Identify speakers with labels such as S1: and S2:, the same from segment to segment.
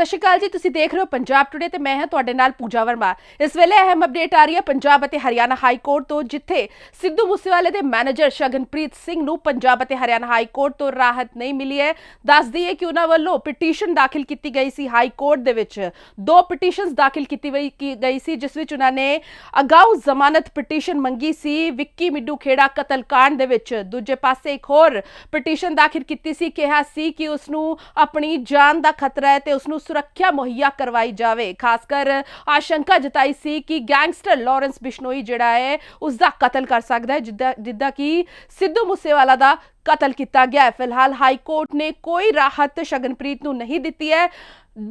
S1: सत श्री अकाल जी, तुसीं देख रहे हो पंजाब टुडे ते मैं हां तुहाडे नाल पूजा वर्मा। इस वेले अहम अपडेट आ रही है पंजाब ਅਤੇ हरियाणा हाई कोर्ट तो, जिथे सिद्धू मूसेवाले ਦੇ मैनेजर शगनप्रीत सिंह ਨੂੰ पंजाब ਅਤੇ हरियाणा हाई कोर्ट तो राहत नहीं मिली है। दस दईए कि उन्हां ਵੱਲੋਂ पिटीशन दाखिल की गई सी हाई कोर्ट ਦੇ ਵਿੱਚ। दो पिटीशनस दाखिल की गई सी, जिस ਵਿੱਚ ਉਹਨਾਂ ਨੇ ਅਗਾਊ ਜ਼ਮਾਨਤ पिटीशन ਮੰਗੀ ਸੀ ਵਿੱਕੀ ਮਿੱਡੂ ਖੇੜਾ ਕਤਲकांड ਦੇ ਵਿੱਚ। ਦੂਜੇ ਪਾਸੇ ਇੱਕ ਹੋਰ पिटीशन दाखिल ਕੀਤੀ ਸੀ, ਕਿਹਾ ਸੀ ਕਿ ਉਸ ਨੂੰ ਆਪਣੀ ਜਾਨ ਦਾ खतरा है तो उसनू सुरक्षा मुहैया करवाई जाए। खासकर आशंका जताई सी कि गैंगस्टर लॉरेंस बिश्नोई जिहड़ा है उसका कतल कर सकता है, जिद्दां कि सिद्धू मूसेवाला दा कतल किया गया है। फिलहाल हाई कोर्ट ने कोई राहत शगनप्रीत नूं नहीं दी है,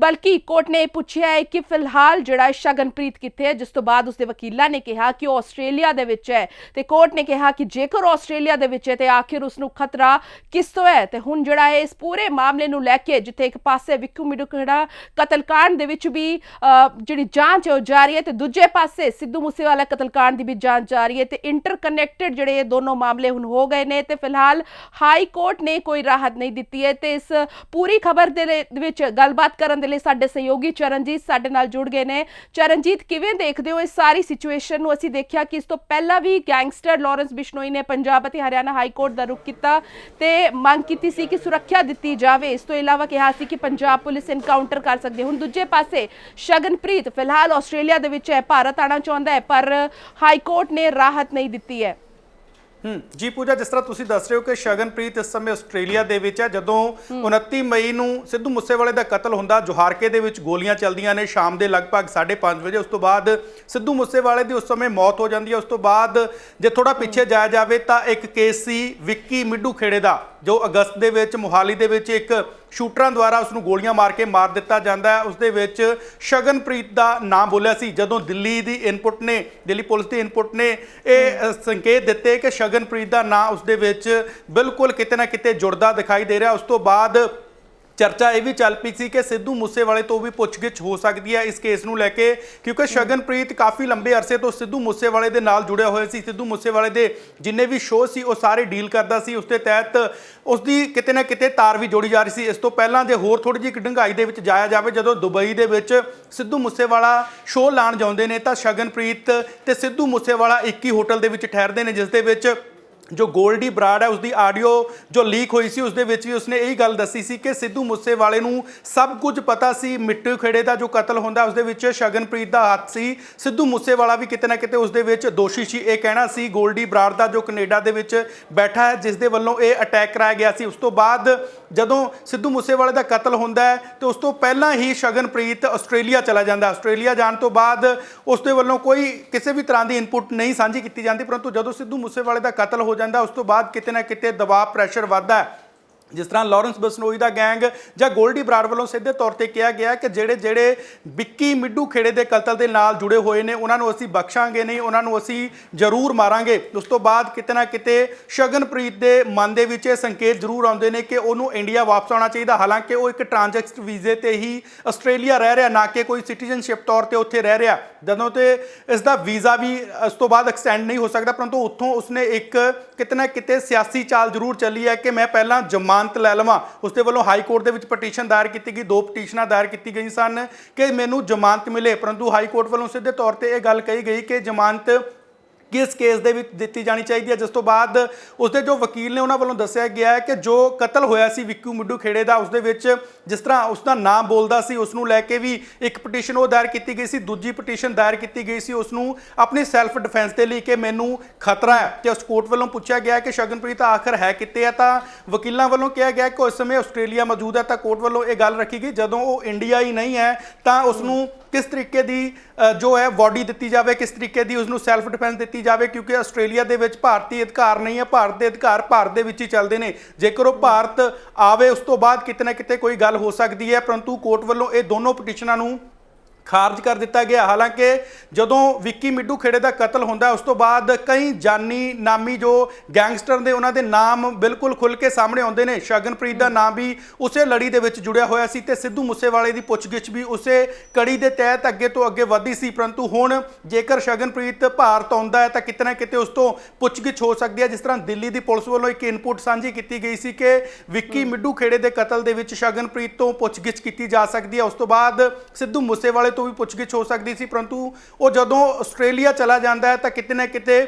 S1: बल्कि कोर्ट ने पूछा है कि फिलहाल जिहड़ा शगनप्रीत कित्थे है, जिस तो बाद उसके वकीलों ने कहा कि वह आस्ट्रेलिया दे विच है। ते कोर्ट ने कहा कि जेकर आस्ट्रेलिया दे विच है तो आखिर उसनूं खतरा किस तो है। तो हुण जिहड़ा है इस पूरे मामले नूं लैके जिथे एक पासे विक्की मिड्डू खेड़ा कतलकांड दे विच भी जिहड़ी जांच है जारी है, तो दूजे पासे सिद्धू मूसेवाला कतलकांड की भी जांच जारी है। तो इंटरकनैक्टेड जिहड़े दोनों मामले हुण हो गए ने। तो फिलहाल हाई कोर्ट ने कोई राहत नहीं दी है। तो इस पूरी खबर दे विच गलबात करन दे लई साडे सहयोगी चरणजीत साडे नाल जुड़ गए ने। चरणजीत, किवें देखदे हो इस सारी सिचुएशन नूं? असीं देखिया कि इस तो पहला भी गैंगस्टर लॉरेंस बिश्नोई ने पंजाब ਅਤੇ हरियाणा हाई कोर्ट दा रुख कीता ते मंग कीती सी कि सुरक्षा दित्ती जावे। इस तो इलावा कहा सी कि पंजाब पुलिस इनकाउंटर कर सकदी। हुण दूजे पासे शगनप्रीत फिलहाल आस्ट्रेलिया दे विच है, भारत आना चाहुंदा है, पर हाई कोर्ट ने राहत नहीं दित्ती है।
S2: जी पूजा, जिस तरह तुसीं दस रहे हो कि शगनप्रीत इस समय आस्ट्रेलिया दे विच है। जदों 29 मई नूं सिद्धू मूसेवाले दा कतल हुंदा, जोहारके दे विच गोलियां चलदियां ने शाम दे लगभग 5:30 वजे। उस तो बाद सिद्धू मूसेवाले दी उस समय मौत हो जाती है। उस तो बाद जे थोड़ा पिछे जाया जाए तो एक केस सी विक्की मिड्डू खेड़े का, जो अगस्त दे विच मोहाली दे विच एक शूटरां द्वारा उसनूं गोलियां मार के मार दिता जाता है। उस दे विच शगनप्रीत का नाम बोलिया सी। जदों दिल्ली दी इनपुट ने, दिल्ली पुलिस की इनपुट ने यह संकेत दिते कि शगनप्रीत का नाम उस दे विच बिल्कुल किते ना किते जुड़दा दिखाई दे रहा। उस तो बाद चर्चा यह भी चल पी सी कि सिद्धू मूसेवाले तो भी पुछगिछ हो सकती है इस केस नूं लैके, क्योंकि शगनप्रीत काफ़ी लंबे अरसे तो सिद्धू मूसेवाले दे नाल जुड़िया होया सी। सिद्धू मूसेवाले दे जिन्ने भी शो सी वो सारे डील करदा सी। उसके तहत उसकी किते ना किते तार भी जोड़ी जा रही सी। इस तो पहला जे होर थोड़ी जी ढंगाई दे विच जाया जाए, जदों दुबई दे विच सिद्धू मूसेवाला शो लाण जाउंदे ने तां शगनप्रीत ते सिद्धू मूसेवाला एक ही होटल दे विच ठहरदे ने, जिस दे विच जो गोल्डी बराड़ है उसकी आडियो जो लीक हुई सी उस दे विच भी उसने यही गल दसी सी कि सिद्धू मूसेवाले नूं सब कुछ पता सी। मिट्टू खेड़े का जो कतल होंदा उस दे विच शगनप्रीत का हाथ सी। सिद्धू मूसेवाला भी किते ना किते उस दे विच दोषी सी। ये कहना सी गोल्डी बराड़ का, जो कनेडा दे विच बैठा है, जिस दे वल्लों ये अटैक कराया गया सी। उस तो बाद जदों सिद्धू मूसेवाले का कतल होंदा है तो उस तो पहला ही शगनप्रीत आस्ट्रेलिया चला जाता। आस्ट्रेलिया जाने तो बाद उस दे वल्लों कोई किसी भी तरह की इनपुट नहीं साझी की जाती, परंतु जदों सिद्धू मूसेवाले का कतल हो जाता उस तो बाद किते ना किते दबाव प्रैशर वधदा है। जिस तरह लॉरेंस बिश्नोई का गैंग या गोल्डी बराड़ वालों सीधे तौर पर कहा गया कि जेड़े जेड़े विक्की मिड्डू खेड़े के कतल के नाल जुड़े हुए हैं उन्होंने असीं बख्शांगे नहीं, उन्होंने असीं जरूर मारांगे। उस तो बाद किते ना किते शगनप्रीत के मन के विच संकेत जरूर आउंदे ने कि उन्होंने इंडिया वापस आना चाहिए। हालांकि वो एक ट्रांजैक्ट वीजे ते ही आस्ट्रेलिया रह रहा, ना कि कोई सिटीजनशिप तौर पर उत्थे रह रहा। जदों तो इसका वीज़ा भी उस तो बाद एक्सटेंड नहीं हो सकता, परंतु उत्थों उसने एक किते ना किते सियासी चाल जरूर चली है कि मैं पहला जमानत लै लवां। उसके वालों हाई कोर्ट के पटीशन दायर की गई, 2 पटीशनां दायर की गई सन कि मैनू जमानत मिले, परंतु हाई कोर्ट वालों सीधे तौर पर यह गल कही गई कि जमानत किस केस दे विच दित्ती जानी चाहिए है। जिस तो बाद उसके जो वकील ने उन्होंने वालों दस्सिया गया है कि जो कतल होया सी विक्की मिड्डू खेड़े का, उसदे विच जिस तरह उसका नाम बोलता सी उसनूं लैके भी एक पटीशन वो दायर की गई सी। दूजी पटीशन दायर की गई सी उसनूं अपनी सैल्फ डिफेंस के लिए कि मैनू खतरा है। कि उस कोर्ट वालों पूछा गया कि शगनप्रीत आखिर है कित्ते है, तो वकीलों वालों कहा गया कि उस समय आस्ट्रेलिया मौजूद है। तो कोर्ट वालों ये गल रखी गई जदों वो इंडिया ही नहीं है तो उसनूं किस तरीके की जो है बॉडी दी जाए, किस तरीके की उसनूं सैल्फ डिफेंस दी जाए, क्योंकि आस्ट्रेलिया दे विच भारतीय अधिकार नहीं है। भारत के अधिकार भारत दे विच ही चलते हैं। जेकर वो भारत आवे उस तो बाद किते ना किते कोई गल हो सकती है, परंतु कोर्ट वालों ये दोनों पटीशनां नूं ਖਾਰਜ ਕਰ ਦਿੱਤਾ ਗਿਆ। ਹਾਲਾਂਕਿ ਜਦੋਂ ਵਿੱਕੀ ਮਿੱਡੂ ਖੇੜੇ ਦਾ ਕਤਲ ਹੁੰਦਾ ਉਸ ਤੋਂ ਬਾਅਦ ਕਈ ਜਾਨੀ ਨਾਮੀ ਜੋ ਗੈਂਗਸਟਰ ਦੇ ਉਹਨਾਂ ਦੇ ਨਾਮ ਬਿਲਕੁਲ ਖੁੱਲ ਕੇ ਸਾਹਮਣੇ ਆਉਂਦੇ ਨੇ। ਸ਼ਗਨਪ੍ਰੀਤ ਦਾ ਨਾਮ ਵੀ ਉਸੇ ਲੜੀ ਦੇ ਵਿੱਚ ਜੁੜਿਆ ਹੋਇਆ ਸੀ ਤੇ ਸਿੱਧੂ ਮੂਸੇਵਾਲੇ ਦੀ ਪੁੱਛਗਿੱਛ ਵੀ ਉਸੇ ਕੜੀ ਦੇ ਤਹਿਤ ਅੱਗੇ ਤੋਂ ਅੱਗੇ ਵਧਦੀ ਸੀ। ਪਰੰਤੂ ਹੁਣ ਜੇਕਰ ਸ਼ਗਨਪ੍ਰੀਤ ਭਾਰਤ ਆਉਂਦਾ ਹੈ ਤਾਂ ਕਿਤੇ ਨਾ ਕਿਤੇ ਉਸ ਤੋਂ ਪੁੱਛਗਿੱਛ ਹੋ ਸਕਦੀ ਹੈ। ਜਿਸ ਤਰ੍ਹਾਂ ਦਿੱਲੀ ਦੀ ਪੁਲਿਸ ਵੱਲੋਂ ਇੱਕ ਇਨਪੁਟ ਸਾਂਝੀ ਕੀਤੀ ਗਈ ਸੀ ਕਿ ਵਿੱਕੀ ਮਿੱਡੂ ਖੇੜੇ ਦੇ ਕਤਲ ਦੇ ਵਿੱਚ ਸ਼ਗਨਪ੍ਰੀਤ ਤੋਂ ਪੁੱਛਗਿੱਛ ਕੀਤੀ ਜਾ ਸਕਦੀ ਹੈ। ਉਸ ਤੋਂ ਬਾਅਦ ਸਿੱਧੂ ਮੂਸੇਵਾਲੇ ਤੋਂ ਵੀ ਪੁੱਛਗਿੱਛ ਹੋ ਸਕਦੀ ਸੀ, ਪਰੰਤੂ ਉਹ ਜਦੋਂ ਆਸਟ੍ਰੇਲੀਆ ਚਲਾ ਜਾਂਦਾ ਹੈ ਤਾਂ ਕਿਤੇ ਨਾ ਕਿਤੇ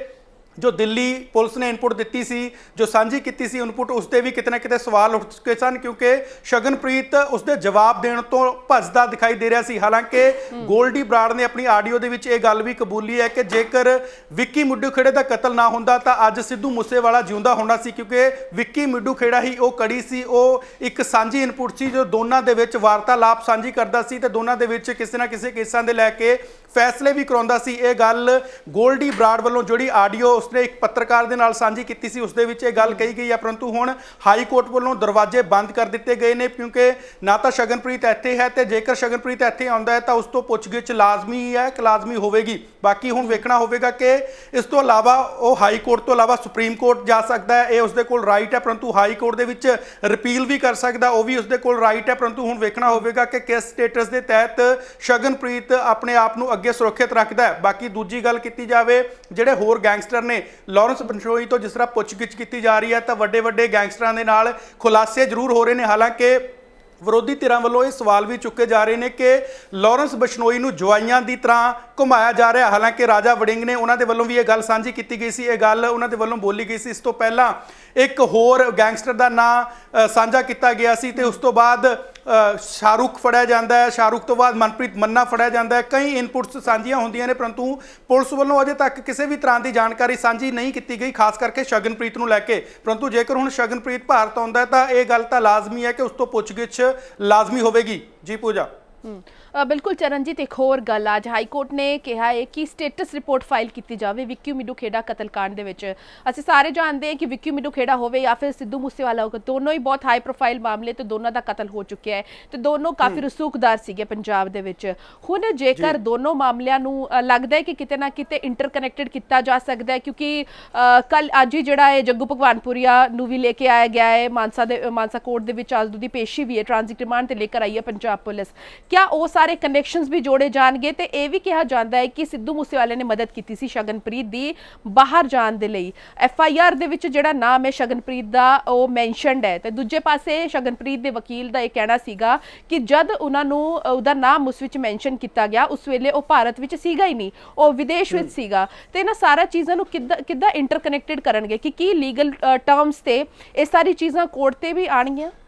S2: ਜੋ ਦਿੱਲੀ ਪੁਲਿਸ ਨੇ ਇਨਪੁਟ ਦਿੱਤੀ ਸੀ, ਜੋ ਸਾਂਝੀ ਕੀਤੀ ਸੀ ਇਨਪੁਟ, ਉਸ ਤੇ ਵੀ ਕਿਤੇ ਨਾ ਕਿਤੇ ਸਵਾਲ ਉੱਠ ਚੁੱਕੇ ਸਨ ਕਿਉਂਕਿ ਸ਼ਗਨਪ੍ਰੀਤ ਉਸਦੇ ਜਵਾਬ ਦੇਣ ਤੋਂ ਭੱਜਦਾ ਦਿਖਾਈ ਦੇ ਰਿਹਾ ਸੀ। ਹਾਲਾਂਕਿ ਗੋਲਡੀ ਬਰਾੜ ਨੇ ਆਪਣੀ ਆਡੀਓ ਦੇ ਵਿੱਚ ਇਹ ਗੱਲ ਵੀ ਕਬੂਲੀ ਹੈ ਕਿ ਜੇਕਰ ਵਿੱਕੀ ਮਿੱਡੂ ਖੇੜੇ ਦਾ ਕਤਲ ਨਾ ਹੁੰਦਾ ਤਾਂ ਅੱਜ ਸਿੱਧੂ ਮੂਸੇਵਾਲਾ ਜਿਉਂਦਾ ਹੋਣਾ ਸੀ, ਕਿਉਂਕਿ ਵਿੱਕੀ ਮਿੱਡੂ ਖੇੜਾ ਹੀ ਉਹ ਕੜੀ ਸੀ, ਉਹ ਇੱਕ ਸਾਂਝੀ ਇਨਪੁਟ ਸੀ ਜੋ ਦੋਨਾਂ ਦੇ ਵਿੱਚ ਵਾਰਤਾਲਾਪ ਸਾਂਝੀ ਕਰਦਾ ਸੀ ਤੇ ਦੋਨਾਂ ਦੇ ਵਿੱਚ ਕਿਸੇ ਨਾ ਕਿਸੇ ਕੇਸਾਂ ਦੇ ਲੈ ਕੇ ਫੈਸਲੇ ਵੀ ਕਰਾਉਂਦਾ ਸੀ। ਇਹ ਗੱਲ ਗੋਲਡੀ ਬਰਾੜ ਵੱਲੋਂ ਜਿਹੜੀ ਆਡੀਓ ਉਸਨੇ ਇੱਕ ਪੱਤਰਕਾਰ ਦੇ ਨਾਲ ਸਾਂਝੀ ਕੀਤੀ ਸੀ ਉਸ ਦੇ ਵਿੱਚ ਇਹ ਗੱਲ ਕਹੀ ਗਈ ਹੈ, ਪਰੰਤੂ ਹੁਣ ਹਾਈ ਕੋਰਟ ਵੱਲੋਂ ਦਰਵਾਜ਼ੇ ਬੰਦ ਕਰ ਦਿੱਤੇ ਗਏ ਨੇ ਕਿਉਂਕਿ ਨਾ ਤਾਂ ਸ਼ਗਨਪ੍ਰੀਤ ਇੱਥੇ ਹੈ ਤੇ ਜੇਕਰ ਸ਼ਗਨਪ੍ਰੀਤ ਇੱਥੇ ਆਉਂਦਾ ਹੈ ਤਾਂ ਉਸ ਤੋਂ ਪੁੱਛਗਿੱਛ ਲਾਜ਼ਮੀ ਹੈ ਕਿ ਲਾਜ਼ਮੀ ਹੋਵੇਗੀ। ਬਾਕੀ ਹੁਣ ਵੇਖਣਾ ਹੋਵੇਗਾ ਕਿ ਇਸ ਤੋਂ ਇਲਾਵਾ ਉਹ ਹਾਈ ਕੋਰਟ ਤੋਂ ਇਲਾਵਾ ਸੁਪਰੀਮ ਕੋਰਟ ਜਾ ਸਕਦਾ ਹੈ, ਇਹ ਉਸਦੇ ਕੋਲ ਰਾਈਟ ਹੈ, ਪਰੰਤੂ ਹਾਈ ਕੋਰਟ ਦੇ ਵਿੱਚ ਰਿਪੀਲ ਵੀ ਕਰ ਸਕਦਾ, ਉਹ ਵੀ ਉਸਦੇ ਕੋਲ ਰਾਈਟ ਹੈ। ਪਰੰਤੂ ਹੁਣ ਵੇਖਣਾ ਹੋਵੇਗਾ ਕਿ ਕਿਸ ਸਟੇਟਸ ਦੇ ਤਹਿਤ ਸ਼ਗਨਪ੍ਰੀਤ ਆਪਣੇ ਆਪ ਨੂੰ ਅੱਗੇ ਸੁਰੱਖਿਅਤ ਰੱਖਦਾ ਹੈ। ਬਾਕੀ ਦੂਜੀ ਗੱਲ ਕੀਤੀ ਜਾਵੇ ਜਿਹੜੇ ਹੋਰ ਗੈਂਗਸਟਰ ਨੇ ਲਾਰੈਂਸ ਬਿਸ਼ਨੋਈ ਤੋਂ ਜਿਸ ਤਰ੍ਹਾਂ ਪੁੱਛਗਿੱਛ ਕੀਤੀ ਜਾ ਰਹੀ ਹੈ ਤਾਂ ਵੱਡੇ ਵੱਡੇ ਗੈਂਗਸਟਰਾਂ ਦੇ ਨਾਲ ਖੁਲਾਸੇ ਜ਼ਰੂਰ ਹੋ ਰਹੇ ਨੇ। ਹਾਲਾਂਕਿ ਵਿਰੋਧੀ ਧਿਰਾਂ ਵੱਲੋਂ ਇਹ ਸਵਾਲ ਵੀ ਚੁੱਕੇ ਜਾ ਰਹੇ ਨੇ ਕਿ ਲਾਰੈਂਸ ਬਿਸ਼ਨੋਈ ਨੂੰ ਜਵਾਈਆਂ ਦੀ ਤਰ੍ਹਾਂ ਘੁਮਾਇਆ ਜਾ ਰਿਹਾ। ਹਾਲਾਂਕਿ ਰਾਜਾ ਵੜਿੰਗ ਨੇ ਉਹਨਾਂ ਦੇ ਵੱਲੋਂ ਵੀ ਇਹ ਗੱਲ ਸਾਂਝੀ ਕੀਤੀ ਗਈ ਸੀ, ਇਹ ਗੱਲ ਉਹਨਾਂ ਦੇ ਵੱਲੋਂ ਬੋਲੀ ਗਈ ਸੀ। ਇਸ ਤੋਂ ਪਹਿਲਾਂ ਇੱਕ ਹੋਰ ਗੈਂਗਸਟਰ ਦਾ ਨਾਂ ਸਾਂਝਾ ਕੀਤਾ ਗਿਆ ਸੀ ਤੇ ਉਸ ਤੋਂ ਬਾਅਦ ਸ਼ਾਹਰੁਖ ਫੜਿਆ ਜਾਂਦਾ ਹੈ, ਸ਼ਾਹਰੁਖ ਤੋਂ ਬਾਅਦ ਮਨਪ੍ਰੀਤ ਮੰਨਾ ਫੜਿਆ ਜਾਂਦਾ ਹੈ। ਕਈ ਇਨਪੁਟਸ ਸਾਂਝੀਆਂ ਹੁੰਦੀਆਂ ਨੇ ਪਰੰਤੂ ਪੁਲਿਸ ਵੱਲੋਂ ਅਜੇ ਤੱਕ ਕਿਸੇ ਵੀ ਤਰ੍ਹਾਂ ਦੀ ਜਾਣਕਾਰੀ ਸਾਂਝੀ ਨਹੀਂ ਕੀਤੀ ਗਈ, ਖਾਸ ਕਰਕੇ ਸ਼ਗਨਪ੍ਰੀਤ ਨੂੰ ਲੈ ਕੇ। ਪਰੰਤੂ ਜੇਕਰ ਹੁਣ ਸ਼ਗਨਪ੍ਰੀਤ ਭਾਰਤ ਆਉਂਦਾ ਹੈ ਤਾਂ ਇਹ ਗੱਲ ਤਾਂ ਲਾਜ਼ਮੀ ਹੈ ਕਿ ਉਸ ਤੋਂ ਪੁੱਛਗਿੱਛ ਲਾਜ਼ਮੀ ਹੋਵੇਗੀ। ਜੀ ਪੂਜਾ।
S1: ਬਿਲਕੁਲ ਚਰਨਜੀਤ, ਇੱਕ ਹੋਰ ਗੱਲ ਅੱਜ ਹਾਈ ਕੋਰਟ ਨੇ ਕਿਹਾ ਹੈ ਕਿ ਸਟੇਟਸ ਰਿਪੋਰਟ ਫਾਈਲ ਕੀਤੀ ਜਾਵੇ ਵਿੱਕੀ ਮਿੱਡੂ ਖੇੜਾ ਕਤਲकांड ਦੇ ਵਿੱਚ। ਅਸੀਂ ਸਾਰੇ ਜਾਣਦੇ ਹਾਂ ਕਿ ਵਿੱਕੀ ਮਿੱਡੂ ਖੇੜਾ ਹੋਵੇ ਜਾਂ ਫਿਰ ਸਿੱਧੂ ਮੂਸੇਵਾਲਾ ਹੋਵੇ, ਦੋਨੋਂ ਹੀ ਬਹੁਤ ਹਾਈ ਪ੍ਰੋਫਾਈਲ ਮਾਮਲੇ ਤੇ ਦੋਨਾਂ ਦਾ ਕਤਲ ਹੋ ਚੁੱਕਿਆ ਹੈ ਤੇ ਦੋਨੋਂ ਕਾਫੀ ਰਸੂਖਦਾਰ ਸੀਗੇ ਪੰਜਾਬ ਦੇ ਵਿੱਚ। ਹੁਣ ਜੇਕਰ ਦੋਨੋਂ ਮਾਮਲਿਆਂ ਨੂੰ ਲੱਗਦਾ ਹੈ ਕਿ ਕਿਤੇ ਨਾ ਕਿਤੇ ਇੰਟਰਕਨੈਕਟਡ ਕੀਤਾ ਜਾ ਸਕਦਾ ਹੈ ਕਿਉਂਕਿ ਕੱਲ ਅੱਜ ਹੀ ਜਿਹੜਾ ਹੈ ਜੱਗੂ ਭਗਵਾਨਪੁਰੀਆ ਨੂੰ ਵੀ ਲੈ ਕੇ ਆਇਆ ਗਿਆ ਹੈ ਮਾਨਸਾ ਕੋਰਟ ਦੇ ਵਿੱਚ, ਅੱਜ ਦੀ ਪੇਸ਼ੀ ਵੀ ਹੈ, ਟ੍ਰਾਂਜ਼ਿਟ ਰਿਮਾਂਡ ਤੇ ਲੈ ਕੇ ਆਈ ਹੈ ਪੰਜਾਬ ਪੁਲਿਸ। क्या वो सारे कनैक्शंस भी जोड़े जाएंगे तो यह भी कहा जाता है कि सिद्धू मूसेवाले ने मदद की सी शगनप्रीत दी बाहर जाने के लिए। FIR दे विच जिहड़ा नाम है शगनप्रीत दा वो मैंशनड है तो दूजे पासे शगनप्रीत दे वकील दा यह कहना सीगा कि जद उन्होंने उहदा नाम उस विच मैंशन किया गया उस वेले वो भारत विच सीगा ही नहीं, वो विदेश विच सीगा। तो इन्हां सारा चीज़ों नूं किद्दां इंटरकनैक्टेड करनगे कि लीगल टर्म्स ते ये सारी चीज़ां कोर्ट ते भी आणगियां।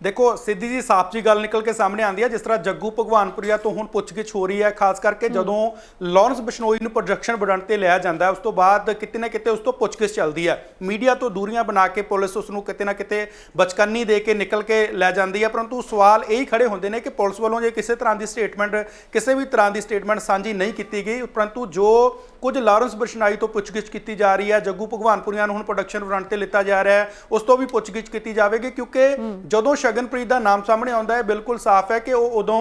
S2: देखो सीधी जी साफ जी गल निकल के सामने आती है, जिस तरह जग्गू भगवानपुरिया तो हुण पुछगिछ हो रही है, खास करके जदों लारैंस बिश्नोई नूं प्रोडक्शन बढ़ाउण ते लिया जाता है उस तो बाद किते ना किते उस तो पुछगिछ चलती है। मीडिया तो दूरियां बना के पुलिस उसनूं किते ना किते बचकानी दे के निकल के लै जाती है, परंतु सवाल यही खड़े होंदे ने कि पुलिस वालों जे किसी तरह की स्टेटमेंट किसी भी तरह की स्टेटमेंट साझी नहीं की गई, परंतु जो कुछ लारैंस बिश्नोई तो पुछगिछ की जा रही है, जग्गू भगवानपुरिया नूं हुण प्रोडक्शन बढ़ाउण ते लिता जा रहा है, उस तो भी पुछगिछ की जाएगी क्योंकि जदों शगनप्रीत का नाम सामने आता है बिल्कुल साफ है कि वो उदों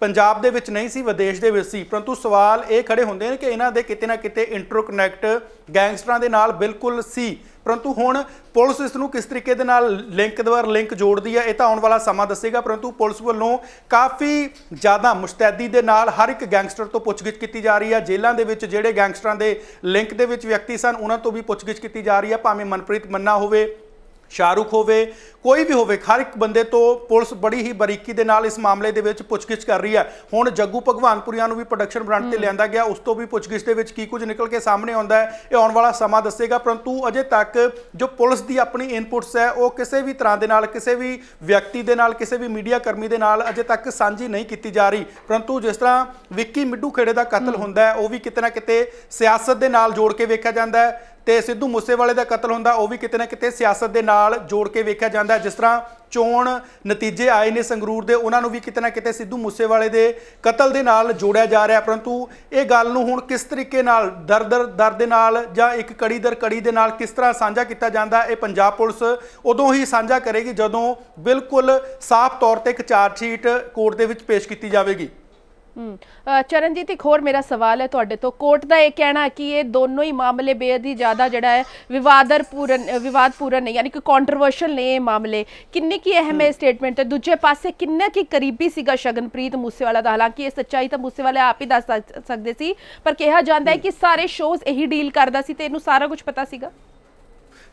S2: पंजाब दे विच नहीं सी, विदेश दे विच सी, परंतु सवाल ये खड़े होंदे ने कि इन्हां दे किते ना किते इंटरकनैक्ट गैंगस्टरां दे नाल बिल्कुल सी, परंतु हुण पुलिस इस नूं किस तरीके दे नाल लिंक द्वारा लिंक जोड़दी है, ये तां आउण वाला समा दसेगा। परंतु पुलिस वालों काफ़ी ज़्यादा मुस्तैदी दे नाल हर एक गैंगस्टर तो पुछगिछ की जा रही है। जेलों के विच जिहड़े गैंगस्टरां दे लिंक दे विच व्यक्ति सन उन्हां तो भी पुछगिछ की जा रही है, भावें मनप्रीत मन्ना होवे, शाहरुख होवे, कोई भी होवे, हर एक बंदे तो पुलिस बड़ी ही बरीकी दे नाल इस मामले दे विच पुछगिछ कर रही है। हुण जग्गू भगवानपुरिया नूं भी प्रोडक्शन ब्रांड ते लिआंदा गया, उस तो भी पुछगिछ दे विच की कुछ निकल के सामने आउंदा है ये आउण वाला समा दसेगा। परंतु अजे तक जो पुलिस दी अपनी इनपुट्स है वो किसी भी तरह दे नाल किसी भी व्यक्ति दे नाल किसी भी मीडिया कर्मी दे नाल अजे तक साझी नहीं की जा रही। परंतु जिस तरह विक्की मिड्डू खेड़े का कतल हुंदा है वो भी किते ना किते सियासत दे नाल जोड़ के वेखिया जांदा है ते सिद्धू मूसेवाले का कतल हुंदा वो भी किते ना किते सियासत दे नाल जोड़ के वेखिया जांदा है। जिस तरह चोण नतीजे आए ने संगरूर दे उन्हां नूं भी किते ना किते सिद्धू मूसेवाले दे कतल दे नाल जोड़िया जा रहा, परंतु ये गल नूं हुण किस तरीके नाल दर दे नाल जां एक कड़ी दर कड़ी दे नाल किस तरह साझा किया जांदा है पंजाब पुलिस उदों ही साझा करेगी जदों बिल्कुल साफ तौर ते एक चार्जशीट कोर्ट दे विच पेश की जाएगी।
S1: ਚਰਨਜੀਤ, ਇੱਕ ਹੋਰ ਮੇਰਾ ਸਵਾਲ ਹੈ ਤੁਹਾਡੇ ਤੋਂ। ਕੋਰਟ ਦਾ ਇਹ ਕਹਿਣਾ ਕਿ ਇਹ ਦੋਨੋਂ ਹੀ ਮਾਮਲੇ ਬੇहद ਹੀ ਜ਼ਿਆਦਾ ਜਿਹੜਾ ਹੈ ਵਿਵਾਦਪੂਰਨ ਨੇ, ਯਾਨੀ ਕਿ ਕੰਟਰੋਵਰਸ਼ਲ ਨੇ ਇਹ ਮਾਮਲੇ। ਕਿੰਨੀ ਕੀ ਅਹਿਮ ਹੈ ਸਟੇਟਮੈਂਟ ਹੈ? ਦੂਜੇ ਪਾਸੇ ਕਿੰਨਾ ਕੀ ਕਰੀਬੀ ਸੀਗਾ ਸ਼ਗਨਪ੍ਰੀਤ ਮੂਸੇਵਾਲਾ ਦਾ? ਹਾਲਾਂਕਿ ਇਹ ਸੱਚਾਈ ਤਾਂ ਮੂਸੇਵਾਲਾ ਆਪ ਹੀ ਦੱਸ ਸਕਦੇ ਸੀ, ਪਰ ਕਿਹਾ ਜਾਂਦਾ ਹੈ ਕਿ ਸਾਰੇ ਸ਼ੋਜ਼ ਇਹੀ ਡੀਲ ਕਰਦਾ ਸੀ ਤੇ ਇਹਨੂੰ ਸਾਰਾ ਕੁਝ ਪਤਾ ਸੀਗਾ।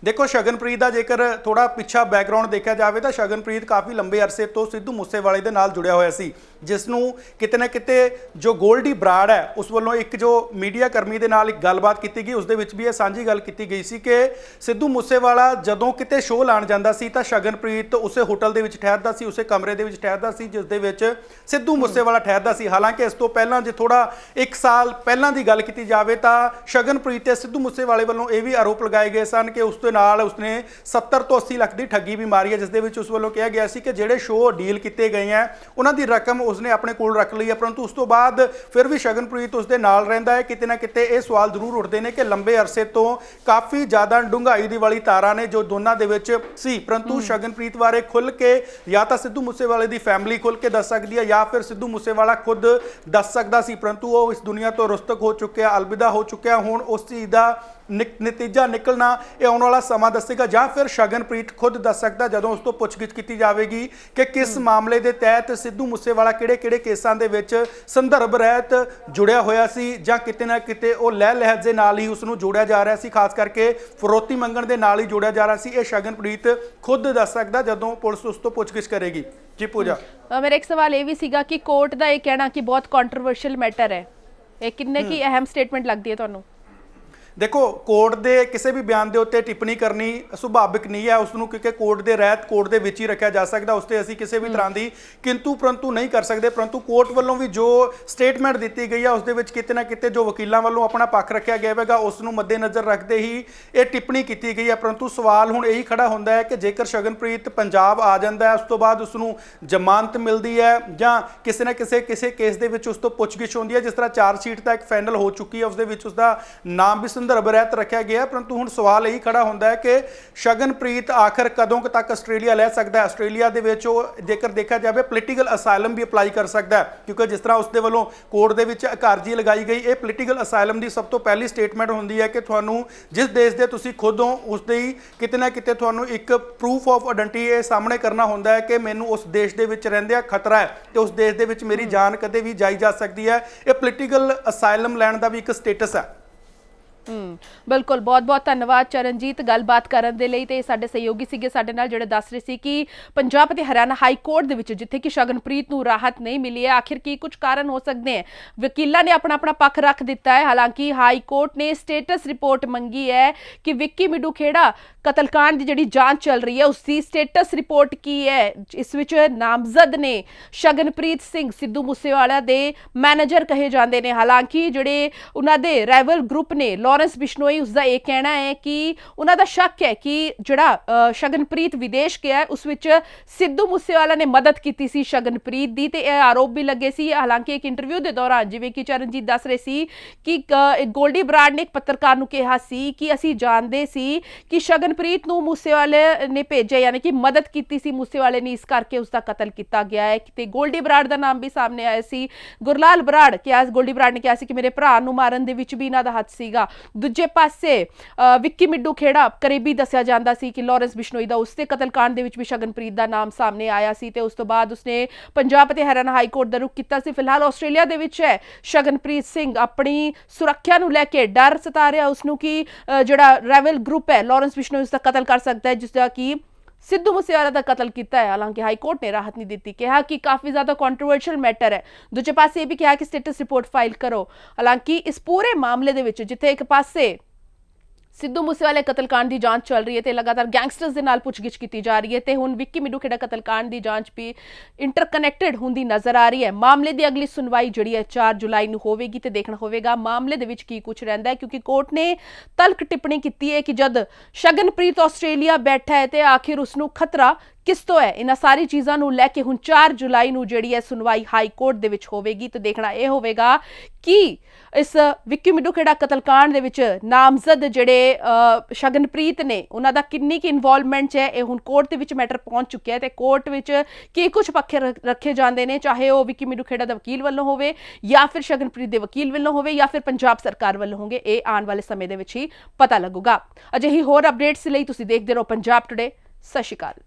S2: ਦੇਖੋ, ਸ਼ਗਨਪ੍ਰੀਤ ਦਾ ਜੇਕਰ ਥੋੜਾ ਪਿੱਛਾ ਬੈਕਗ੍ਰਾਉਂਡ ਦੇਖਿਆ ਜਾਵੇ ਤਾਂ ਸ਼ਗਨਪ੍ਰੀਤ ਕਾਫੀ ਲੰਬੇ ਅਰਸੇ ਤੋਂ ਸਿੱਧੂ ਮੂਸੇਵਾਲੇ ਦੇ ਨਾਲ ਜੁੜਿਆ ਹੋਇਆ ਸੀ, ਜਿਸ ਨੂੰ ਕਿਤੇ ਨਾ ਕਿਤੇ ਜੋ ਗੋਲਡੀ ਬਰਾੜ ਹੈ ਉਸ ਵੱਲੋਂ ਇੱਕ ਜੋ ਮੀਡੀਆ ਕਰਮੀ ਦੇ ਨਾਲ ਇੱਕ ਗੱਲਬਾਤ ਕੀਤੀ ਗਈ, ਉਸ ਦੇ ਵਿੱਚ ਵੀ ਇਹ ਸਾਂਝੀ ਗੱਲ ਕੀਤੀ ਗਈ ਸੀ ਕਿ ਸਿੱਧੂ ਮੂਸੇਵਾਲਾ ਜਦੋਂ ਕਿਤੇ ਸ਼ੋਅ ਲਾਉਣ ਜਾਂਦਾ ਸੀ ਤਾਂ ਸ਼ਗਨਪ੍ਰੀਤ ਉਸੇ ਹੋਟਲ ਦੇ ਵਿੱਚ ਠਹਿਰਦਾ ਸੀ, ਉਸੇ ਕਮਰੇ ਦੇ ਵਿੱਚ ਠਹਿਰਦਾ ਸੀ ਜਿਸ ਦੇ ਵਿੱਚ ਸਿੱਧੂ ਮੂਸੇਵਾਲਾ ਠਹਿਰਦਾ ਸੀ। ਹਾਲਾਂਕਿ ਇਸ ਤੋਂ ਪਹਿਲਾਂ ਜੇ ਥੋੜਾ 1 ਸਾਲ ਪਹਿਲਾਂ ਦੀ ਗੱਲ ਕੀਤੀ ਜਾਵੇ ਤਾਂ ਸ਼ਗਨਪ੍ਰੀਤ ਤੇ ਸਿੱਧੂ ਮੂਸੇਵਾਲੇ ਵੱਲੋਂ ਇਹ ਵੀ ਆਰੋਪ ਲਗਾਏ ਗਏ ਸਨ ਕਿ ਉਸ ਦੇ ਨਾਲ ਉਸਨੇ 70 ਤੋਂ 80 ਲੱਖ ਦੀ ਠੱਗੀ ਵੀ ਮਾਰੀ ਹੈ, ਜਿਸ ਦੇ ਵਿੱਚ ਉਸ ਵੱਲੋਂ ਕਿਹਾ ਗਿਆ ਸੀ ਕਿ ਜਿਹੜੇ ਸ਼ੋਅ ਡੀਲ ਕੀਤੇ ਗਏ ਆ ਉਹਨਾਂ ਦੀ ਰਕਮ ਉਸਨੇ ਆਪਣੇ ਕੋਲ ਰੱਖ ਲਈ ਹੈ। ਪਰੰਤੂ ਉਸ ਤੋਂ ਬਾਅਦ ਫਿਰ ਵੀ ਸ਼ਗਨਪ੍ਰੀਤ ਉਸ ਦੇ ਨਾਲ ਰਹਿੰਦਾ ਹੈ। ਕਿਤੇ ਨਾ ਕਿਤੇ ਇਹ ਸਵਾਲ ਜ਼ਰੂਰ ਉੱਠਦੇ ਨੇ ਕਿ ਲੰਬੇ ਅਰਸੇ ਤੋਂ ਕਾਫੀ ਜ਼ਿਆਦਾ ਡੂੰਘਾਈ ਦੀ ਵਾਲੀ ਤਾਰਾਂ ਨੇ ਜੋ ਦੋਨਾਂ ਦੇ ਵਿੱਚ ਸੀ, ਪਰੰਤੂ ਸ਼ਗਨਪ੍ਰੀਤ ਬਾਰੇ ਖੁੱਲ ਕੇ ਜਾਂ ਤਾਂ ਸਿੱਧੂ ਮੂਸੇਵਾਲੇ ਦੀ ਫੈਮਿਲੀ ਖੁੱਲ ਕੇ ਦੱਸ ਸਕਦੀ ਹੈ ਜਾਂ ਫਿਰ ਸਿੱਧੂ ਮੂਸੇਵਾਲਾ ਖੁਦ ਦੱਸ ਸਕਦਾ ਸੀ, ਪਰੰਤੂ ਉਹ ਇਸ ਦੁਨੀਆ ਤੋਂ ਰੁਸਤਕ ਹੋ ਚੁੱਕਿਆ, ਅਲਵਿਦਾ ਹੋ ਚੁੱਕਿਆ। ਹੁਣ ਉਸ ਚੀਜ਼ ਦਾ ਨਤੀਜਾ ਨਿਕਲਣਾ ਇਹ ਆਉਣ ਵਾਲਾ ਸਮਾਂ ਦੱਸੇਗਾ, ਜਾਂ ਫਿਰ ਸ਼ਗਨਪ੍ਰੀਤ ਖੁਦ ਦੱਸ ਸਕਦਾ ਜਦੋਂ ਉਸ ਤੋਂ ਪੁੱਛਗਿੱਛ ਕੀਤੀ ਜਾਵੇਗੀ ਕਿ ਕਿਸ ਮਾਮਲੇ ਦੇ ਤਹਿਤ ਸਿੱਧੂ ਮੂਸੇਵਾਲਾ ਕਿਹੜੇ ਕੇਸਾਂ ਦੇ ਵਿੱਚ ਸੰਦਰਭ ਰਹਿਤ ਜੁੜਿਆ ਹੋਇਆ ਸੀ, ਜਾਂ ਕਿਤੇ ਨਾ ਕਿਤੇ ਉਹ ਲਹਿ ਲਹਿਜੇ ਨਾਲ ਹੀ ਉਸ ਨੂੰ ਜੋੜਿਆ ਜਾ ਰਿਹਾ ਸੀ, ਖਾਸ ਕਰਕੇ ਫਰੋਤੀ ਮੰਗਣ ਦੇ ਨਾਲ ਹੀ ਜੋੜਿਆ ਜਾ ਰਿਹਾ ਸੀ। ਇਹ ਸ਼ਗਨਪ੍ਰੀਤ ਖੁਦ ਦੱਸ ਸਕਦਾ ਜਦੋਂ ਪੁਲਿਸ ਉਸ ਤੋਂ ਪੁੱਛਗਿੱਛ ਕਰੇਗੀ। ਜੀ ਪੂਜਾ,
S1: ਮੇਰਾ ਇੱਕ ਸਵਾਲ ਇਹ ਵੀ ਸੀਗਾ ਕਿ ਕੋਰਟ ਦਾ ਇਹ ਕਹਿਣਾ ਕਿ ਬਹੁਤ ਕੰਟਰੋਵਰਸ਼ੀਅਲ ਮੈਟਰ ਹੈ, ਇਹ ਕਿੰਨੇ ਕੀ ਅਹਿਮ ਸਟੇਟਮੈਂਟ ਲੱਗਦੀ ਹੈ ਤੁਹਾਨੂੰ?
S2: ਦੇਖੋ, ਕੋਰਟ ਦੇ ਕਿਸੇ ਵੀ ਬਿਆਨ ਦੇ ਉੱਤੇ ਟਿੱਪਣੀ ਕਰਨੀ ਸੁਭਾਵਿਕ ਨਹੀਂ ਹੈ, ਉਸ ਨੂੰ ਕਿਉਂਕਿ ਕੋਰਟ ਦੇ ਰਹਿਤ ਕੋਰਟ ਦੇ ਵਿੱਚ ਹੀ ਰੱਖਿਆ ਜਾ ਸਕਦਾ, ਉਸ ਤੇ ਅਸੀਂ ਕਿਸੇ ਵੀ ਤਰ੍ਹਾਂ ਦੀ ਕਿੰਤੂ ਪਰੰਤੂ ਨਹੀਂ ਕਰ ਸਕਦੇ। ਪਰੰਤੂ ਕੋਰਟ ਵੱਲੋਂ ਵੀ ਜੋ ਸਟੇਟਮੈਂਟ ਦਿੱਤੀ ਗਈ ਹੈ ਉਸ ਦੇ ਵਿੱਚ ਕਿਤੇ ਨਾ ਕਿਤੇ ਜੋ ਵਕੀਲਾਂ ਵੱਲੋਂ ਆਪਣਾ ਪੱਖ ਰੱਖਿਆ ਗਿਆ ਹੈਗਾ ਉਸ ਨੂੰ ਮੱਦੇਨਜ਼ਰ ਰੱਖਦੇ ਹੀ ਇਹ ਟਿੱਪਣੀ ਕੀਤੀ ਗਈ ਹੈ। ਪਰੰਤੂ ਸਵਾਲ ਹੁਣ ਇਹੀ ਖੜਾ ਹੁੰਦਾ ਹੈ ਕਿ ਜੇਕਰ ਸ਼ਗਨਪ੍ਰੀਤ ਪੰਜਾਬ ਆ ਜਾਂਦਾ ਹੈ, ਉਸ ਤੋਂ ਬਾਅਦ ਉਸ ਨੂੰ ਜ਼ਮਾਨਤ ਮਿਲਦੀ ਹੈ ਜਾਂ ਕਿਸੇ ਨਾ ਕਿਸੇ ਕੇਸ ਦੇ ਵਿੱਚ ਉਸ ਤੋਂ ਪੁੱਛਗਿੱਛ ਹੁੰਦੀ ਹੈ, ਜਿਸ ਤਰ੍ਹਾਂ ਚਾਰਜ ਸ਼ੀਟ ਤਾਂ ਇੱਕ ਫਾਈਨਲ ਹੋ ਚੁੱਕੀ ਹੈ, ਉਸ ਦੇ ਵਿੱਚ ਉਸ ਦਾ ਨਾਮ ਵੀ ਸੰਦਰਭ ਰਹਿਤ ਰੱਖਿਆ ਗਿਆ। ਪਰੰਤੂ ਹੁਣ ਸਵਾਲ ਇਹੀ ਖੜਾ ਹੁੰਦਾ ਹੈ ਕਿ ਸ਼ਗਨਪ੍ਰੀਤ ਆਖਰ ਕਦੋਂ ਤੱਕ ਆਸਟ੍ਰੇਲੀਆ ਲੈ ਸਕਦਾ ਹੈ। ਆਸਟ੍ਰੇਲੀਆ ਦੇ ਵਿੱਚ ਉਹ ਜੇਕਰ ਦੇਖਿਆ ਜਾਵੇ ਪੋਲੀਟੀਕਲ ਅਸਾਈਲਮ ਵੀ ਅਪਲਾਈ ਕਰ ਸਕਦਾ ਹੈ, ਕਿਉਂਕਿ ਜਿਸ ਤਰ੍ਹਾਂ ਉਸ ਦੇ ਵੱਲੋਂ ਕੋਰਟ ਦੇ ਵਿੱਚ ਅਰਜ਼ੀ ਲਗਾਈ ਗਈ, ਇਹ ਪੋਲੀਟੀਕਲ ਅਸਾਈਲਮ ਦੀ ਸਭ ਤੋਂ ਪਹਿਲੀ ਸਟੇਟਮੈਂਟ ਹੁੰਦੀ ਹੈ ਕਿ ਤੁਹਾਨੂੰ ਜਿਸ ਦੇਸ਼ ਦੇ ਤੁਸੀਂ ਖੁਦ ਹੋ ਉਸ ਦੇ ਕਿਤੇ ਨਾ ਕਿਤੇ ਤੁਹਾਨੂੰ ਇੱਕ ਪ੍ਰੂਫ ਆਫ ਆਇਡੈਂਟੀ ਇਹ ਸਾਹਮਣੇ ਕਰਨਾ ਹੁੰਦਾ ਹੈ ਕਿ ਮੈਨੂੰ ਉਸ ਦੇਸ਼ ਦੇ ਵਿੱਚ ਰਹਿੰਦਿਆਂ ਖਤਰਾ ਹੈ ਤੇ ਉਸ ਦੇਸ਼ ਦੇ ਵਿੱਚ ਮੇਰੀ ਜਾਨ ਕਦੇ ਵੀ ਜਾਈ ਜਾ ਸਕਦੀ ਹੈ। ਇਹ ਪੋਲੀਟੀਕਲ ਅਸਾਈਲਮ ਲੈਣ ਦਾ ਵੀ ਇੱਕ ਸਟੇਟਸ ਹੈ।
S1: ਬਿਲਕੁਲ, ਬਹੁਤ ਬਹੁਤ ਧੰਨਵਾਦ ਚਰਨਜੀਤ ਗੱਲਬਾਤ ਕਰਨ ਦੇ ਲਈ। ਤੇ ਸਾਡੇ ਸਹਿਯੋਗੀ ਸੀਗੇ ਸਾਡੇ ਨਾਲ ਜਿਹੜੇ ਦੱਸ ਰਹੇ ਸੀ ਕਿ ਪੰਜਾਬ ਤੇ ਹਰਿਆਣਾ ਹਾਈ ਕੋਰਟ ਦੇ ਵਿੱਚ ਜਿੱਥੇ ਕਿ ਸ਼ਗਨਪ੍ਰੀਤ ਨੂੰ ਰਾਹਤ ਨਹੀਂ ਮਿਲੀ ਹੈ, ਆਖਿਰ ਕੀ ਕੁਝ ਕਾਰਨ ਹੋ ਸਕਦੇ ਹਨ। ਵਕੀਲਾਂ ਨੇ ਆਪਣਾ ਪੱਖ ਰੱਖ ਦਿੱਤਾ ਹੈ। ਹਾਲਾਂਕਿ ਹਾਈ ਕੋਰਟ ਨੇ ਸਟੇਟਸ ਰਿਪੋਰਟ ਮੰਗੀ ਹੈ ਕਿ ਵਿੱਕੀ ਮਿੱਡੂ ਖੇੜਾ ਕਤਲकांड ਦੀ ਜਿਹੜੀ ਜਾਂਚ ਚੱਲ ਰਹੀ ਹੈ ਉਸ ਦੀ ਸਟੇਟਸ ਰਿਪੋਰਟ ਕੀ ਹੈ। ਇਸ ਵਿੱਚ ਨਾਮਜ਼ਦ ਨੇ ਸ਼ਗਨਪ੍ਰੀਤ ਸਿੰਘ ਸਿੱਧੂ ਮੂਸੇਵਾਲਾ ਦੇ ਮੈਨੇਜਰ ਕਹੇ ਜਾਂਦੇ ਨੇ। ਹਾਲਾਂਕਿ ਜਿਹੜੇ ਉਹਨਾਂ ਦੇ ਰਾਈਵਲ ਗਰੁੱਪ ਨੇ ਲਾਰੈਂਸ ਬਿਸ਼ਨੋਈ, ਉਸ ਦਾ ਇਹ ਕਹਿਣਾ ਹੈ ਕਿ ਉਹਨਾਂ ਦਾ ਸ਼ੱਕ ਹੈ ਕਿ ਜਿਹੜਾ ਸ਼ਗਨਪ੍ਰੀਤ ਵਿਦੇਸ਼ ਗਿਆ ਉਸ ਵਿੱਚ ਸਿੱਧੂ ਮੂਸੇਵਾਲਾ ਨੇ ਮਦਦ ਕੀਤੀ ਸੀ ਸ਼ਗਨਪ੍ਰੀਤ ਦੀ, ਤੇ ਇਹ ਆਰੋਪ ਵੀ ਲੱਗੇ ਸੀ। ਹਾਲਾਂਕਿ ਇੱਕ ਇੰਟਰਵਿਊ ਦੇ ਦੌਰਾਨ ਜਿਵੇਂ ਕਿ ਚਰਨਜੀਤ ਦੱਸ ਰਹੇ ਸੀ ਕਿ ਗੋਲਡੀ ਬਰਾੜ ਨੇ ਇੱਕ ਪੱਤਰਕਾਰ ਨੂੰ ਕਿਹਾ ਸੀ ਕਿ ਅਸੀਂ ਜਾਣਦੇ ਸੀ ਕਿ ਸ਼ਗਨਪ੍ਰੀਤ ਨੂੰ ਮੂਸੇਵਾਲੇ ਨੇ ਭੇਜਿਆ, ਯਾਨੀ ਕਿ ਮਦਦ ਕੀਤੀ ਸੀ ਮੂਸੇਵਾਲੇ ਨੇ, ਇਸ ਕਰਕੇ ਉਸ ਦਾ ਕਤਲ ਕੀਤਾ ਗਿਆ ਹੈ। ਤੇ ਗੋਲਡੀ ਬਰਾੜ ਦਾ ਨਾਮ ਵੀ ਸਾਹਮਣੇ ਆਇਆ ਸੀ। ਗੁਰਲਾਲ ਬਰਾੜ ਗੋਲਡੀ ਬਰਾੜ ਨੇ ਕਿਹਾ ਸੀ ਕਿ ਮੇਰੇ ਭਰਾ ਨੂੰ ਮਾਰਨ ਦੇ ਵਿੱਚ ਵੀ ਇਹਨਾਂ ਦਾ ਹੱਥ ਸੀਗਾ। ਦੂਜੇ ਪਾਸੇ ਵਿੱਕੀ ਮਿੱਡੂ ਖੇੜਾ ਕਰੀਬੀ ਦੱਸਿਆ ਜਾਂਦਾ ਸੀ ਕਿ ਲਾਰੈਂਸ ਬਿਸ਼ਨੋਈ ਦਾ ਉਸਦੇ ਕਤਲकांड ਦੇ ਵਿੱਚ ਵੀ ਸ਼ਗਨਪ੍ਰੀਤ ਦਾ ਨਾਮ ਸਾਹਮਣੇ ਆਇਆ ਸੀ ਤੇ ਉਸ ਤੋਂ ਬਾਅਦ ਉਸਨੇ ਪੰਜਾਬ ਅਤੇ ਹਰਿਆਣਾ ਹਾਈ ਕੋਰਟ ਦਾ ਰੁਖ ਕੀਤਾ ਸੀ। ਫਿਲਹਾਲ ਆਸਟ੍ਰੇਲੀਆ ਦੇ ਵਿੱਚ ਹੈ ਸ਼ਗਨਪ੍ਰੀਤ ਸਿੰਘ, ਆਪਣੀ ਸੁਰੱਖਿਆ ਨੂੰ ਲੈ ਕੇ ਡਰ ਸਤਾ ਰਿਹਾ ਉਸਨੂੰ ਕਿ ਜਿਹੜਾ ਰਾਈਵਲ ਗਰੁੱਪ ਹੈ ਲਾਰੈਂਸ ਬਿਸ਼ਨੋਈ ਉਸ ਦਾ ਕਤਲ ਕਰ ਸਕਦਾ ਹੈ, ਜਿਸ ਦਾ ਕਿ ਸਿੱਧੂ ਮੂਸੇਵਾਲਾ ਦਾ ਕਤਲ ਕੀਤਾ ਹੈ। ਹਾਲਾਂਕਿ ਹਾਈ ਕੋਰਟ ਨੇ ਰਾਹਤ ਨਹੀਂ ਦਿੱਤੀ, ਕਿਹਾ ਕਿ ਕਾਫੀ ਜ਼ਿਆਦਾ ਕੰਟਰੋਵਰਸ਼ੀਅਲ ਮੈਟਰ ਹੈ। ਦੂਜੇ ਪਾਸੇ ਇਹ ਵੀ ਕਿਹਾ ਕਿ ਸਟੇਟਸ ਰਿਪੋਰਟ ਫਾਈਲ ਕਰੋ। ਹਾਲਾਂਕਿ ਇਸ ਪੂਰੇ ਮਾਮਲੇ ਦੇ ਵਿੱਚ ਜਿੱਥੇ ਇੱਕ ਪਾਸੇ ਸਿੱਧੂ ਮੂਸੇਵਾਲੇ ਕਤਲकांड ਦੀ ਜਾਂਚ ਚੱਲ ਰਹੀ ਹੈ ਤੇ ਲਗਾਤਾਰ ਗੈਂਗਸਟਰਸ ਦੇ ਨਾਲ ਪੁੱਛਗਿੱਛ ਕੀਤੀ ਜਾ ਰਹੀ ਹੈ ਤੇ ਹੁਣ ਵਿੱਕੀ ਮਿੱਡੂ ਖੇੜਾ ਕਤਲकांड ਦੀ ਜਾਂਚ ਵੀ ਇੰਟਰਕਨੈਕਟਡ ਹੁੰਦੀ ਨਜ਼ਰ ਆ ਰਹੀ ਹੈ। ਮਾਮਲੇ ਦੀ ਅਗਲੀ ਸੁਣਵਾਈ ਜਿਹੜੀ ਹੈ 4 ਜੁਲਾਈ ਨੂੰ ਹੋਵੇਗੀ ਤੇ ਦੇਖਣਾ ਹੋਵੇਗਾ ਮਾਮਲੇ ਦੇ ਵਿੱਚ ਕੀ ਕੁਝ ਰਹਿੰਦਾ ਹੈ, ਕਿਉਂਕਿ ਕੋਰਟ ਨੇ ਤਲਕ ਟਿੱਪਣੀ ਕੀਤੀ ਹੈ ਕਿ ਜਦ ਸ਼ਗਨਪ੍ਰੀਤ ਆਸਟ੍ਰੇਲੀਆ ਬੈਠਾ ਹੈ ਤੇ ਆਖਿਰ ਉਸ ਨੂੰ ਖਤਰਾ ਕਿਸ ਤੋਂ ਹੈ। ਇਹਨਾਂ ਸਾਰੀ ਚੀਜ਼ਾਂ ਨੂੰ ਲੈ ਕੇ ਹੁਣ 4 ਜੁਲਾਈ ਨੂੰ ਜਿਹੜੀ ਹੈ ਸੁਣਵਾਈ ਹਾਈ ਕੋਰਟ ਦੇ ਵਿੱਚ ਹੋਵੇਗੀ ਤੇ ਦੇਖਣਾ ਇਹ ਹੋਵੇਗਾ ਕਿ ਇਸ ਵਿੱਕੀ ਮਿੱਡੂ ਖੇੜਾ ਕਤਲकांड ਦੇ ਵਿੱਚ ਨਾਮਜ਼ਦ ਜਿਹੜੇ ਸ਼ਗਨਪ੍ਰੀਤ ਨੇ ਉਹਨਾਂ ਦਾ ਕਿੰਨੀ ਕੀ ਇਨਵੋਲਵਮੈਂਟ ਹੈ, ਇਹ ਹੁਣ ਕੋਰਟ ਦੇ ਵਿੱਚ ਮੈਟਰ ਪਹੁੰਚ ਚੁੱਕਿਆ ਹੈ ਤੇ ਕੋਰਟ ਵਿੱਚ ਕੀ ਕੁਝ ਪੱਖ ਰੱਖੇ ਜਾਂਦੇ ਨੇ, ਚਾਹੇ ਉਹ ਵਿੱਕੀ ਮਿੱਡੂ ਖੇੜਾ ਦਾ ਵਕੀਲ ਵੱਲੋਂ ਹੋਵੇ ਜਾਂ ਫਿਰ ਸ਼ਗਨਪ੍ਰੀਤ ਦੇ ਵਕੀਲ ਵੱਲੋਂ ਹੋਵੇ ਜਾਂ ਫਿਰ ਪੰਜਾਬ ਸਰਕਾਰ ਵੱਲੋਂ ਹੋਣਗੇ, ਇਹ ਆਉਣ ਵਾਲੇ ਸਮੇਂ ਦੇ ਵਿੱਚ ਹੀ ਪਤਾ ਲੱਗੂਗਾ। ਅਜਿਹੀ ਹੋਰ ਅਪਡੇਟਸ ਲਈ ਤੁਸੀਂ ਦੇਖਦੇ ਰਹੋ ਪੰਜਾਬ ਟੁਡੇ। ਸਤਿ ਸ਼੍ਰੀ ਅਕਾਲ।